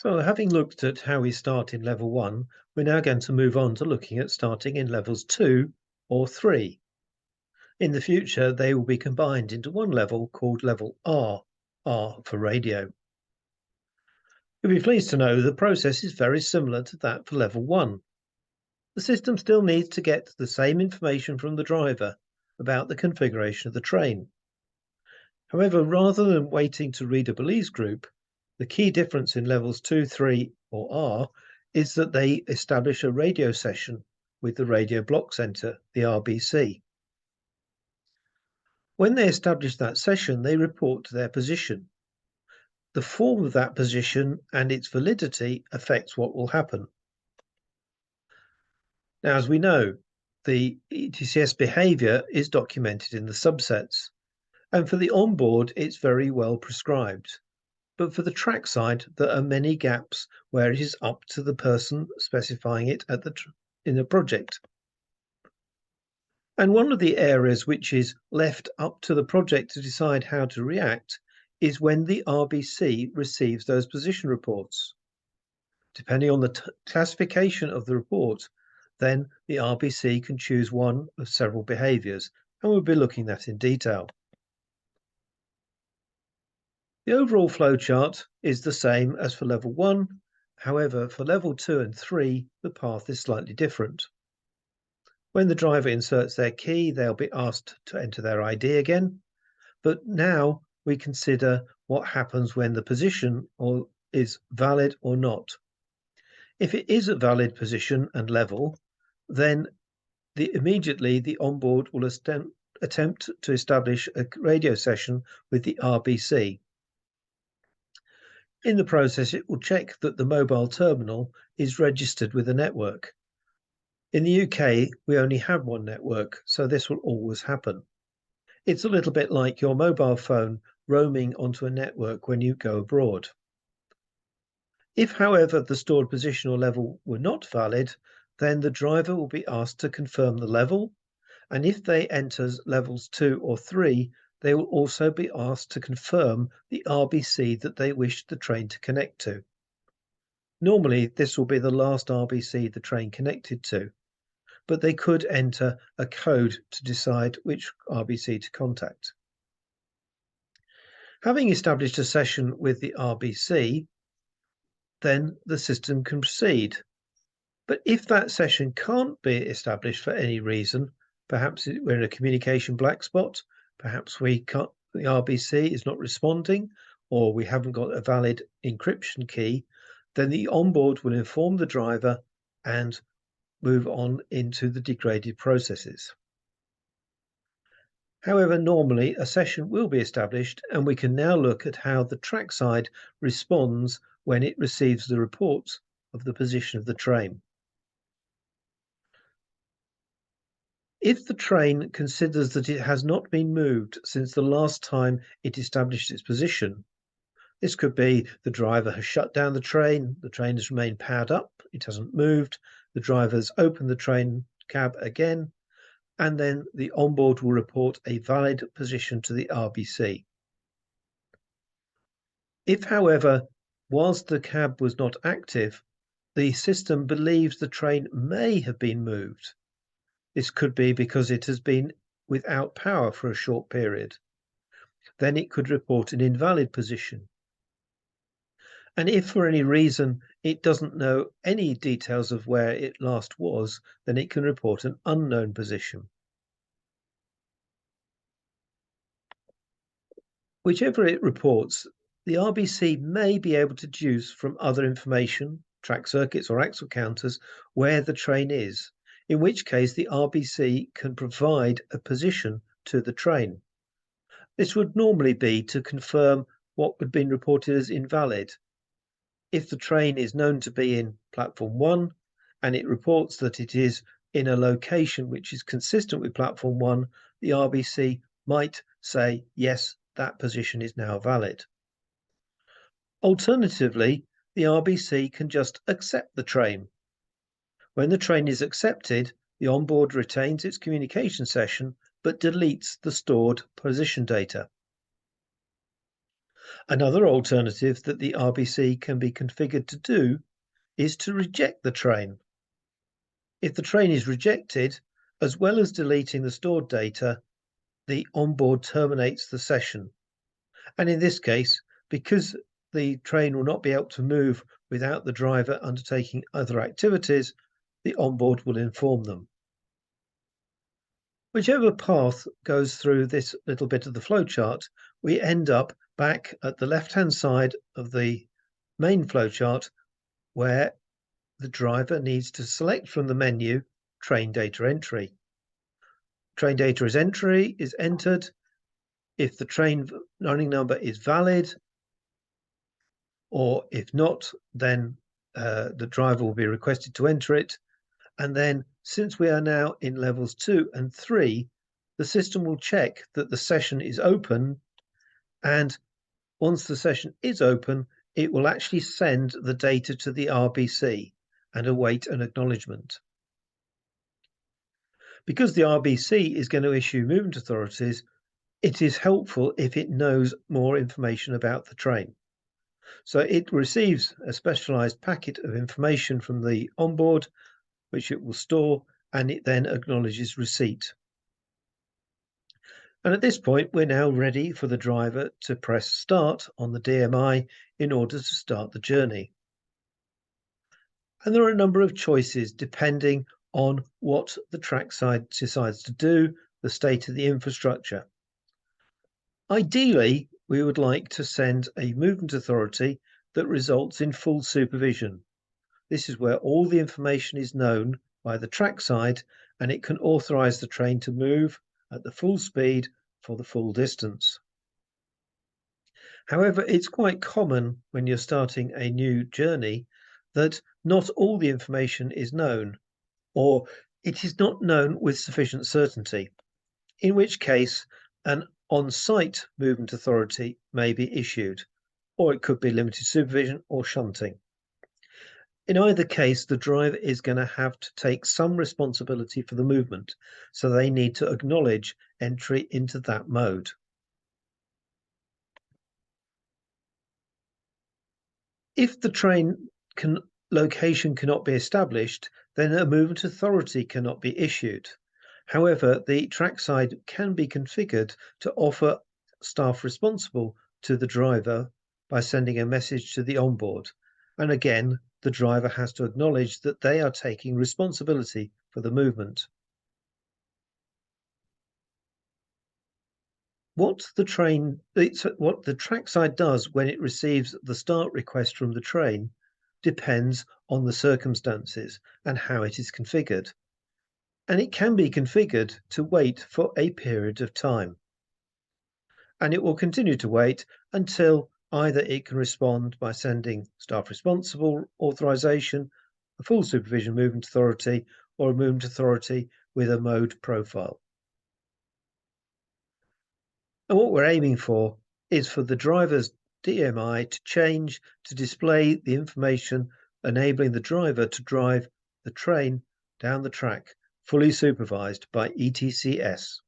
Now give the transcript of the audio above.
So having looked at how we start in level 1, we're now going to move on to looking at starting in levels 2 or 3. In the future, they will be combined into one level called level R, R for radio. You'll be pleased to know the process is very similar to that for level 1. The system still needs to get the same information from the driver about the configuration of the train. However, rather than waiting to read a Belize group, the key difference in levels 2, 3, or R is that they establish a radio session with the Radio Block Center, the RBC. When they establish that session, they report their position. The form of that position and its validity affects what will happen. Now, as we know, the ETCS behavior is documented in the subsets, and for the onboard, it's very well prescribed. But for the trackside, there are many gaps where it is up to the person specifying it in the project. And one of the areas which is left up to the project to decide how to react is when the RBC receives those position reports. Depending on the classification of the report, then the RBC can choose one of several behaviors, and we'll be looking at that in detail. The overall flowchart is the same as for level 1. However, for level 2 and 3, the path is slightly different. When the driver inserts their key, they'll be asked to enter their ID again. But now we consider what happens when the position is valid or not. If it is a valid position and level, then immediately the onboard will attempt to establish a radio session with the RBC. In the process, it will check that the mobile terminal is registered with the network. In the UK, we only have one network, so this will always happen. It's a little bit like your mobile phone roaming onto a network when you go abroad. If, however, the stored position or level were not valid, then the driver will be asked to confirm the level, and if they enter levels 2 or 3, they will also be asked to confirm the RBC that they wish the train to connect to. Normally, this will be the last RBC the train connected to, but they could enter a code to decide which RBC to contact. Having established a session with the RBC, then the system can proceed. But if that session can't be established for any reason, perhaps we're in a communication black spot, perhaps the RBC is not responding, or we haven't got a valid encryption key, then the onboard will inform the driver and move on into the degraded processes. However, normally a session will be established, and we can now look at how the trackside responds when it receives the reports of the position of the train. If the train considers that it has not been moved since the last time it established its position, this could be the driver has shut down the train has remained powered up, it hasn't moved, the driver's opened the train cab again, and then the onboard will report a valid position to the RBC. If, however, whilst the cab was not active, the system believes the train may have been moved, this could be because it has been without power for a short period, then it could report an invalid position. And if for any reason it doesn't know any details of where it last was, then it can report an unknown position. Whichever it reports, the RBC may be able to deduce from other information, track circuits or axle counters, where the train is, in which case the RBC can provide a position to the train. This would normally be to confirm what had been reported as invalid. If the train is known to be in platform 1 and it reports that it is in a location which is consistent with platform 1, the RBC might say, yes, that position is now valid. Alternatively, the RBC can just accept the train. When the train is accepted, the onboard retains its communication session but deletes the stored position data. Another alternative that the RBC can be configured to do is to reject the train. If the train is rejected, as well as deleting the stored data, the onboard terminates the session. And in this case, because the train will not be able to move without the driver undertaking other activities, the onboard will inform them. Whichever path goes through this little bit of the flowchart, we end up back at the left-hand side of the main flowchart where the driver needs to select from the menu train data entry. Train data is entered. If the train running number is valid, or if not, then the driver will be requested to enter it. And then, since we are now in levels 2 and 3, the system will check that the session is open. And once the session is open, it will actually send the data to the RBC and await an acknowledgement. Because the RBC is going to issue movement authorities, it is helpful if it knows more information about the train. So it receives a specialized packet of information from the onboard, which it will store, and it then acknowledges receipt. And at this point, we're now ready for the driver to press start on the DMI in order to start the journey. And there are a number of choices depending on what the trackside decides to do, the state of the infrastructure. Ideally, we would like to send a movement authority that results in full supervision. This is where all the information is known by the trackside, and it can authorize the train to move at the full speed for the full distance. However, it's quite common when you're starting a new journey that not all the information is known, or it is not known with sufficient certainty, in which case an on-site movement authority may be issued, or it could be limited supervision or shunting. In either case, the driver is going to have to take some responsibility for the movement, so they need to acknowledge entry into that mode. If the train location cannot be established, then a movement authority cannot be issued. However, the trackside can be configured to offer staff responsible to the driver by sending a message to the onboard. And again, the driver has to acknowledge that they are taking responsibility for the movement. What the trackside does when it receives the start request from the train depends on the circumstances and how it is configured. And it can be configured to wait for a period of time. And it will continue to wait until either it can respond by sending staff responsible authorization, a full supervision movement authority, or a movement authority with a mode profile. And what we're aiming for is for the driver's DMI to change to display the information enabling the driver to drive the train down the track, fully supervised by ETCS.